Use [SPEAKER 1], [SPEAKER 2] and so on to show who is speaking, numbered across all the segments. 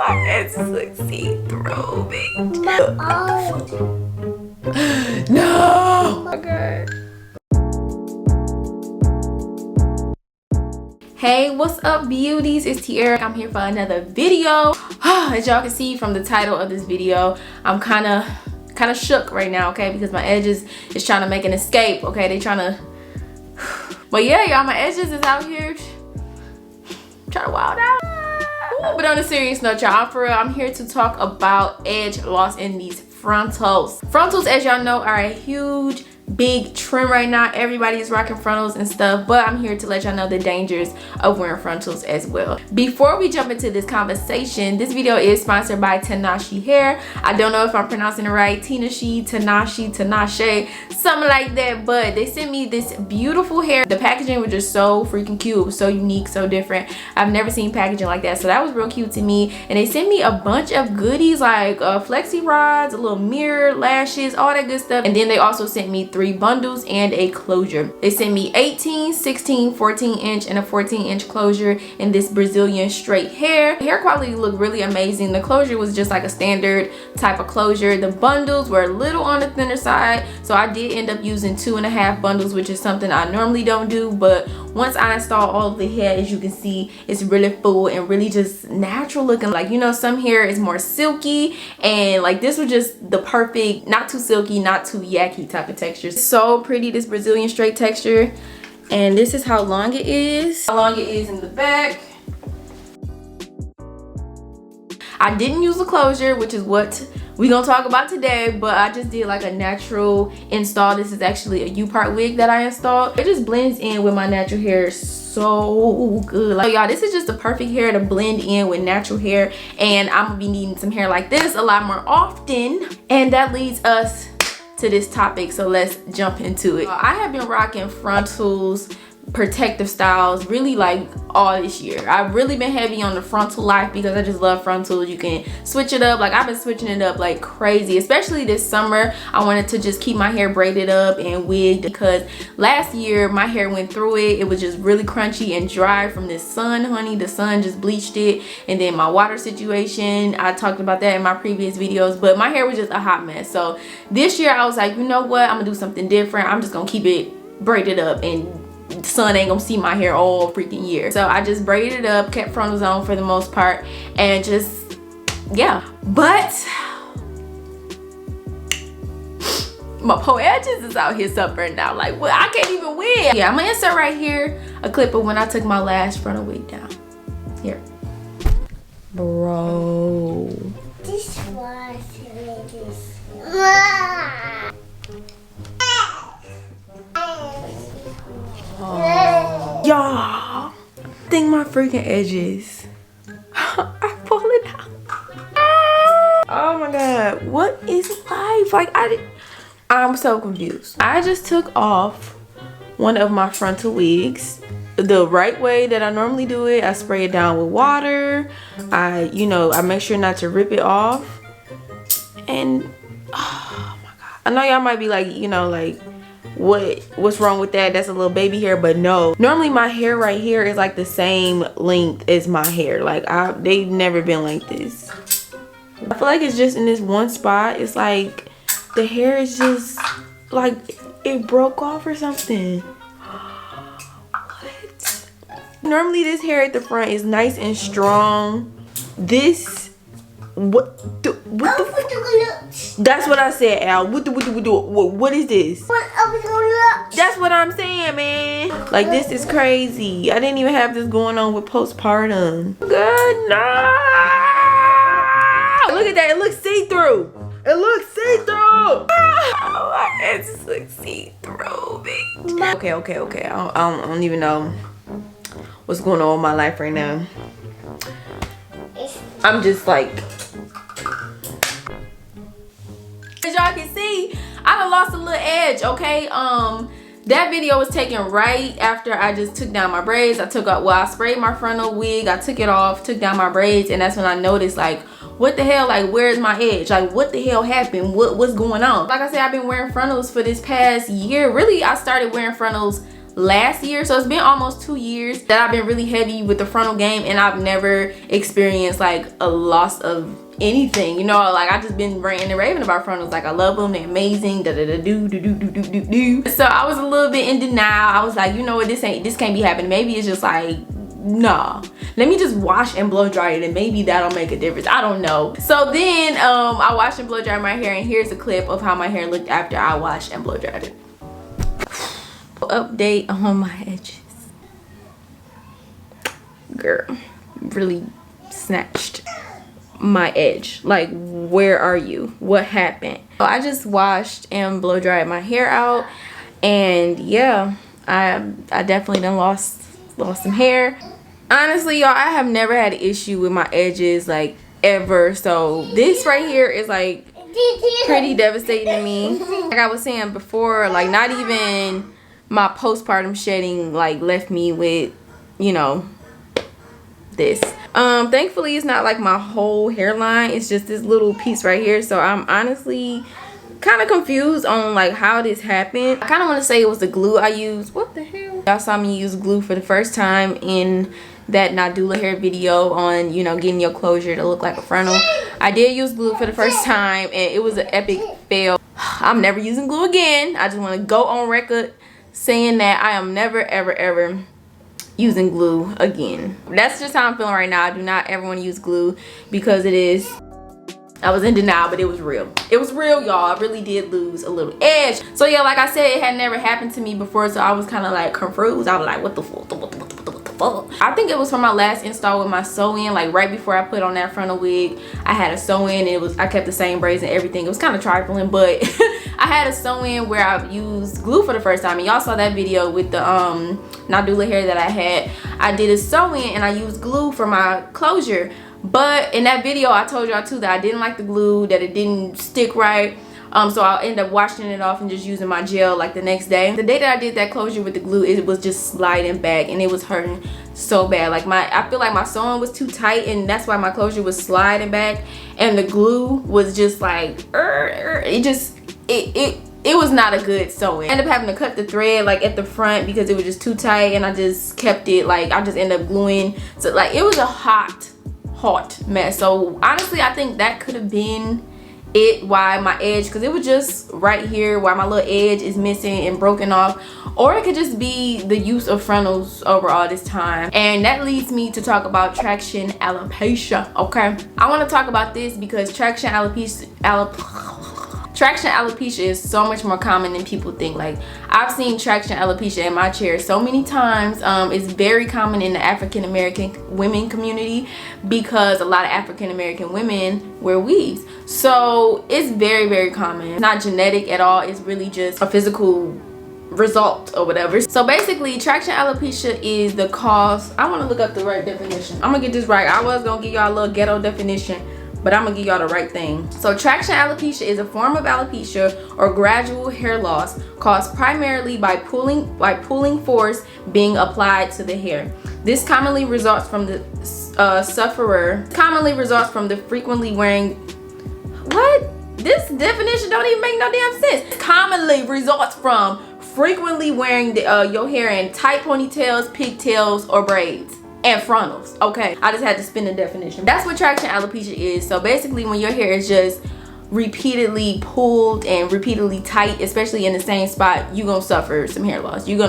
[SPEAKER 1] my edges look see-through, bitch. No! Okay. Hey, what's up, beauties? It's Tierra. I'm here for another video. As y'all can see from the title of this video, I'm kind of shook right now, okay? Because my edges is trying to make an escape, okay? They trying to... But yeah, y'all, my edges is out here trying to wild out. Ooh, but on a serious note, y'all, for real, I'm here to talk about edge loss in these frontals. Frontals, as y'all know, are a huge big trend right now. Everybody is rocking frontals and stuff, but I'm here to let y'all know the dangers of wearing frontals as well. Before we jump into this conversation, this video is sponsored by Tinashe Hair. I don't know if I'm pronouncing it right. Tinashe, something like that, but they sent me this beautiful hair. The packaging was just so freaking cute. It was so unique, so different. I've never seen packaging like that, so that was real cute to me. And they sent me a bunch of goodies like flexi rods, a little mirror, lashes, all that good stuff. And then they also sent me 3 bundles and a closure. They sent me 18, 16, 14 inch and a 14 inch closure in this Brazilian straight hair. The hair quality looked really amazing. The closure was just like a standard type of closure. The bundles were a little on the thinner side, so I did end up using 2.5 bundles, which is something I normally don't do. But once I install all of the hair, as you can see, it's really full and really just natural looking. Like, you know, some hair is more silky, and like this was just the perfect, not too silky, not too yucky type of texture. So pretty, this Brazilian straight texture. And this is how long it is. How long it is in the back. I didn't use a closure, which is what we gonna talk about today, but I just did like a natural install. This is actually a U-part wig that I installed. It just blends in with my natural hair so good. Like, y'all, this is just the perfect hair to blend in with natural hair, and I'm gonna be needing some hair like this a lot more often. And that leads us to this topic, so let's jump into it. I have been rocking frontals, protective styles really like all this year. I've really been heavy on the frontal life because I just love frontals. You can switch it up. Like, I've been switching it up like crazy, especially this summer. I wanted to just keep my hair braided up and wigged because last year my hair went through it. It was just really crunchy and dry from this sun, honey. The sun just bleached it. And then my water situation, I talked about that in my previous videos, but my hair was just a hot mess. So this year I was like, you know what, I'm gonna do something different. I'm just gonna keep it braided up, and the sun ain't gonna see my hair all freaking year. So I just braided it up, kept frontals on for the most part, and just, yeah. But my poor edges is out here suffering now. Like, well, I can't even win. Yeah, I'm gonna insert right here a clip of when I took my last frontal wig down. Here. Bro. This was this. Y'all, think my freaking edges are pulling out. Oh my god, what is life? Like, I'm so confused. I just took off one of my frontal wigs the right way that I normally do it. I spray it down with water. I make sure not to rip it off. And oh my god, I know y'all might be like, like, what's wrong with that? That's a little baby hair. But no, normally my hair right here is like the same length as my hair. Like, they've never been like this. I feel like it's just in this one spot. It's like the hair is just like it broke off or something. What? Normally this hair at the front is nice and strong. This, what the that's what I said, Al. What is this? That's what I'm saying, man. Like, this is crazy. I didn't even have this going on with postpartum. Good night. Look at that. It looks see-through. It looks see-through. Oh, my edges look see-through, bitch. Okay. I don't even know what's going on with my life right now. I'm just like, as y'all can see, I done lost a little edge, okay? That video was taken right after I just took down my braids. I sprayed my frontal wig, I took it off, took down my braids, and that's when I noticed, like, what the hell? Like, where's my edge? Like, what the hell happened? What's going on? Like I said, I've been wearing frontals for this past year. Really, I started wearing frontals last year. So it's been almost 2 years that I've been really heavy with the frontal game, and I've never experienced like a loss of anything, you know. Like I just been ranting and raving about frontals. Like I love them, they're amazing, da da da do do do do do do do. So I was a little bit in denial. I was like, you know what, this can't be happening. Maybe it's just like, nah, let me just wash and blow dry it and maybe that'll make a difference. I don't know. So then I washed and blow dried my hair, and here's a clip of how my hair looked after I washed and blow dried it. Update on my edges. Girl, really snatched my edge. Like, where are you? What happened? So I just washed and blow dried my hair out, and yeah, I definitely done lost some hair. Honestly, y'all, I have never had an issue with my edges, like, ever. So this right here is like pretty devastating to me. Like I was saying before, like not even my postpartum shedding like left me with, you know, this. Thankfully it's not like my whole hairline, it's just this little piece right here. So I'm honestly kind of confused on like how this happened. I kind of want to say it was the glue I used. What the hell? Y'all saw me use glue for the first time in that Nadula hair video on, you know, getting your closure to look like a frontal. I did use glue for the first time, and it was an epic fail. I'm never using glue again. I just want to go on record saying that I am never ever using glue again. That's just how I'm feeling right now. I do not ever want to use glue because it is, I was in denial, but it was real. It was real, y'all. I really did lose a little edge. So yeah, like I said, it had never happened to me before, so I was kind of like confused. I was like, what the fuck? I think it was from my last install with my sew-in, like right before I put on that frontal wig. I had a sew-in, and I kept the same braids and everything. It was kind of trifling, but I had a sew-in where I used glue for the first time, and y'all saw that video with the Nadula hair that I had. I did a sew-in and I used glue for my closure, but in that video I told y'all too that I didn't like the glue, that it didn't stick right. So I'll end up washing it off and just using my gel like the next day. The day that I did that closure with the glue, it was just sliding back and it was hurting so bad. Like I feel like my sewing was too tight, and that's why my closure was sliding back, and the glue was just like it was not a good sewing. I ended up having to cut the thread like at the front because it was just too tight, and I just kept it like I just ended up gluing. So like it was a hot mess. So honestly, I think that could have been it, why my edge, because it was just right here why my little edge is missing and broken off. Or it could just be the use of frontals over all this time. And that leads me to talk about traction alopecia. Okay, I want to talk about this because traction alopecia is so much more common than people think. Like I've seen traction alopecia in my chair so many times. It's very common in the African American women community because a lot of African American women wear weaves. So it's very common. It's not genetic at all. It's really just a physical result or whatever. So basically traction alopecia is the cause. I want to look up the right definition. I'm gonna get this right. I was gonna give y'all a little ghetto definition, but I'm gonna give y'all the right thing. So traction alopecia is a form of alopecia or gradual hair loss caused primarily by pulling force being applied to the hair. This commonly results from the frequently wearing, what? This definition don't even make no damn sense. Commonly results from frequently wearing your hair in tight ponytails, pigtails, or braids. And frontals. Okay, I just had to spin the definition. That's what traction alopecia is. So basically when your hair is just repeatedly pulled and repeatedly tight, especially in the same spot, you're gonna suffer some hair loss. Your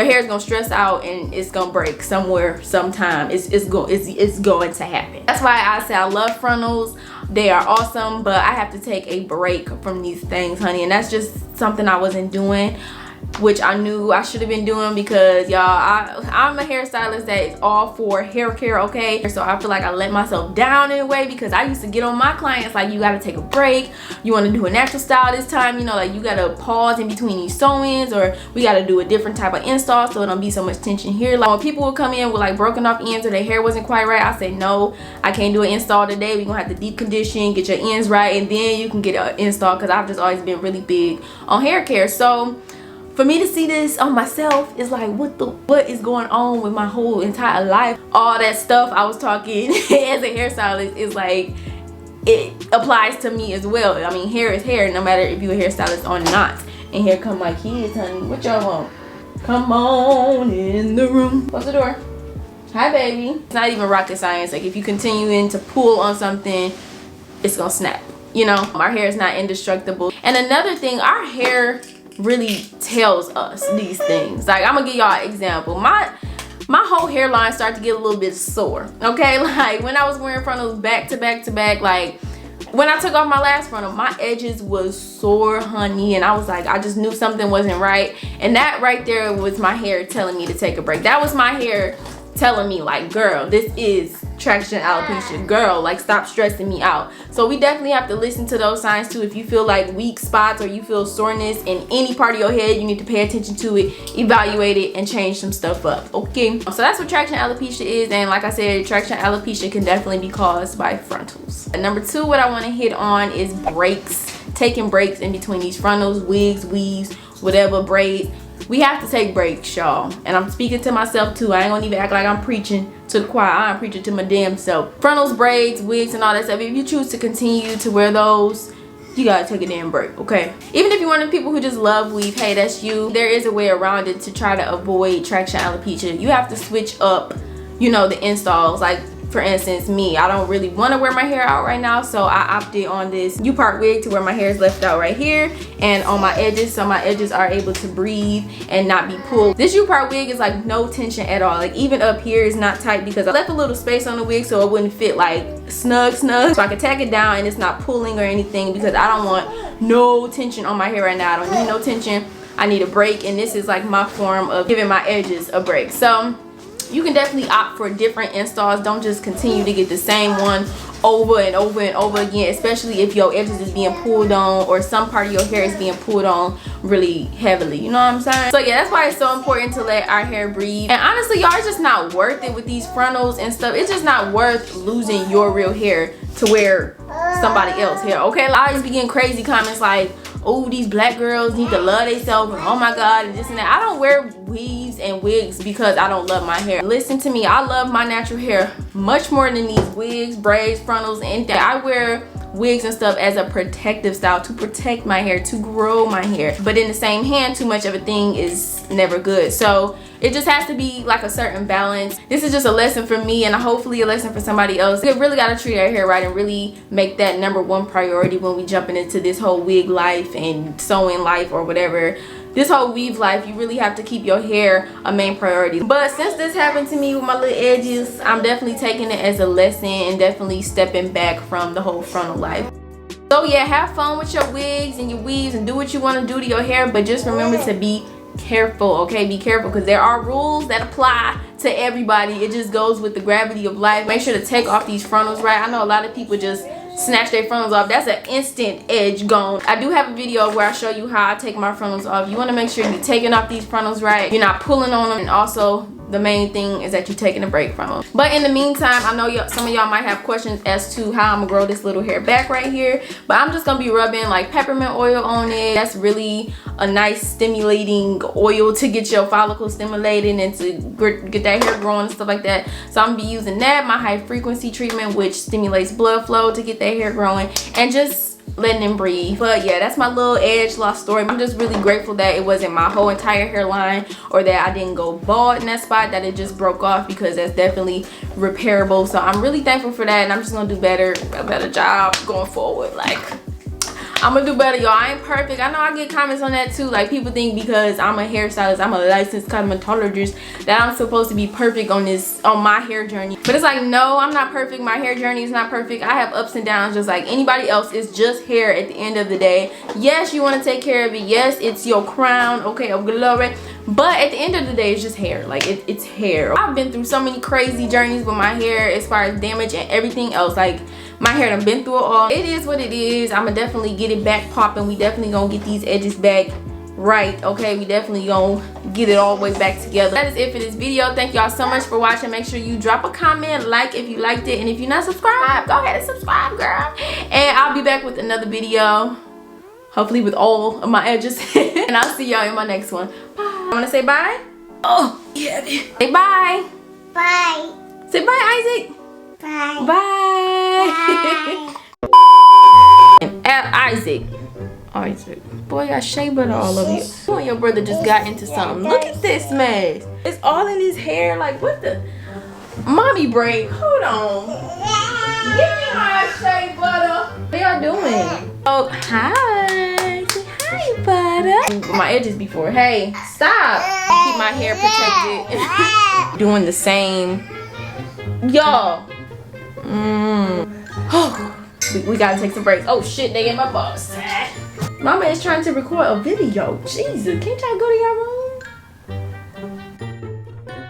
[SPEAKER 1] hair is gonna stress out and it's gonna break somewhere sometime. It's going to happen. That's why I say I love frontals. They are awesome, but I have to take a break from these things, honey, and that's just something I wasn't doing, which I knew I should have been doing because y'all, I'm a hairstylist that is all for hair care, okay? So I feel like I let myself down in a way because I used to get on my clients like, you gotta take a break, you want to do a natural style this time, you know, like you gotta pause in between these sew-ins, or we gotta do a different type of install so it don't be so much tension here. Like when people would come in with like broken off ends or their hair wasn't quite right, I say no, I can't do an install today. We're gonna have to deep condition, get your ends right, and then you can get an install, because I've just always been really big on hair care. So for me to see this on myself is like, what is going on with my whole entire life? All that stuff I was talking as a hairstylist is like, it applies to me as well. I mean, hair is hair, no matter if you're a hairstylist or not. And here come my kids, honey. What y'all want? Come on in the room. Close the door. Hi, baby. It's not even rocket science. Like, if you continue to pull on something, it's gonna snap. You know, our hair is not indestructible. And another thing, our hair really tells us these things. Like, I'm gonna give y'all an example. My whole hairline started to get a little bit sore. Okay, like when I was wearing frontals back to back to back, like when I took off my last frontal, my edges was sore, honey, and I was like, I just knew something wasn't right. And that right there was my hair telling me to take a break. That was my hair telling me, like, girl, this is traction alopecia. Girl, like, stop stressing me out. So we definitely have to listen to those signs too. If you feel like weak spots or you feel soreness in any part of your head, you need to pay attention to it, evaluate it, and change some stuff up. Okay, so that's what traction alopecia is. And like I said, traction alopecia can definitely be caused by frontals. And number two, what I want to hit on is breaks. Taking breaks in between these frontals, wigs, weaves, whatever, braid. We have to take breaks, y'all. And I'm speaking to myself too. I ain't gonna even act like I'm preaching to the choir. I'm preaching to my damn self. Frontals, braids, wigs, and all that stuff. If you choose to continue to wear those, you gotta take a damn break, okay? Even if you're one of the people who just love weave, hey, that's you. There is a way around it to try to avoid traction alopecia. You have to switch up, you know, the installs. Like, for instance, me, I don't really want to wear my hair out right now, so I opted on this U-part wig to where my hair is left out right here and on my edges, so my edges are able to breathe and not be pulled. This U-part wig is like no tension at all. Like, even up here is not tight because I left a little space on the wig so it wouldn't fit like snug, so I can tack it down and it's not pulling or anything, because I don't want no tension on my hair right now. I don't need no tension. I need a break, and this is like my form of giving my edges a break. So you can definitely opt for different installs. Don't just continue to get the same one over and over and over again, especially if your edges is being pulled on or some part of your hair is being pulled on really heavily, you know what I'm saying? So yeah, that's why it's so important to let our hair breathe. And honestly, y'all, it's just not worth it with these frontals and stuff. It's just not worth losing your real hair to wear somebody else's hair, okay? I always be getting crazy comments like, oh, these black girls need to love themselves, and oh my god, and this and that. I don't wear weaves and wigs because I don't love my hair. Listen to me, I love my natural hair much more than these wigs, braids, frontals, and anything. I wear wigs and stuff as a protective style to protect my hair, to grow my hair. But in the same hand, too much of a thing is never good. So it just has to be like a certain balance. This is just a lesson for me, and hopefully a lesson for somebody else. We really got to treat our hair right and really make that #1 priority when we jumping into this whole wig life and sewing life or whatever. This whole weave life, you really have to keep your hair a main priority. But since this happened to me with my little edges, I'm definitely taking it as a lesson and definitely stepping back from the whole frontal life. So yeah, have fun with your wigs and your weaves and do what you want to do to your hair, but just remember to be careful, okay? Be careful, because there are rules that apply to everybody. It just goes with the gravity of life. Make sure to take off these frontals right. I know a lot of people just snatch their frontals off. That's an instant edge gone. I do have a video where I show you how I take my frontals off. You want to make sure you're taking off these frontals right, you're not pulling on them, and also the main thing is that you're taking a break from them. But in the meantime, I know some of y'all might have questions as to how I'm gonna grow this little hair back right here, but I'm just gonna be rubbing like peppermint oil on it. That's really a nice stimulating oil to get your follicles stimulated and to get that hair growing and stuff like that. So I'm gonna be using that, my high frequency treatment, which stimulates blood flow to get that hair growing, and just letting them breathe. But yeah, that's my little edge loss story. I'm just really grateful that it wasn't my whole entire hairline, or that I didn't go bald in that spot, that it just broke off, because that's definitely repairable. So I'm really thankful for that, and I'm just gonna do a better job going forward. Like, I'm gonna do better, y'all. I ain't perfect. I know I get comments on that too. Like, people think because I'm a hairstylist, I'm a licensed cosmetologist, that I'm supposed to be perfect on my hair journey. But it's like, no, I'm not perfect. My hair journey is not perfect. I have ups and downs just like anybody else. It's just hair at the end of the day. Yes, you want to take care of it. Yes, it's your crown, okay, of glory. But at the end of the day, it's just hair. Like, it's hair. I've been through so many crazy journeys with my hair as far as damage and everything else. Like, my hair done been through it all. It is what it is. I'ma definitely get it back popping. We definitely gonna get these edges back right, okay? We definitely gonna get it all the way back together. That is it for this video. Thank y'all so much for watching. Make sure you drop a comment, like if you liked it, and if you're not subscribed, go ahead and subscribe, girl. And I'll be back with another video, hopefully with all of my edges. And I'll see y'all in my next one. Bye. I wanna say bye? Oh, yeah. Say bye.
[SPEAKER 2] Bye.
[SPEAKER 1] Say bye, Isaac.
[SPEAKER 2] Bye.
[SPEAKER 1] Bye.
[SPEAKER 2] Bye.
[SPEAKER 1] I Isaac. Boy, I shea butter all over you. You and your brother just got into something. Look at this mess. It's all in his hair. Like, what the? Mommy break. Hold on. Give me my shea butter. What y'all doing? Oh, hi. Say hi, butter. My edges before. Hey, stop. Keep my hair protected. Doing the same. Y'all. We gotta take some breaks. Oh shit, they in my box. Mama is trying to record a video. Jesus, can't y'all go to your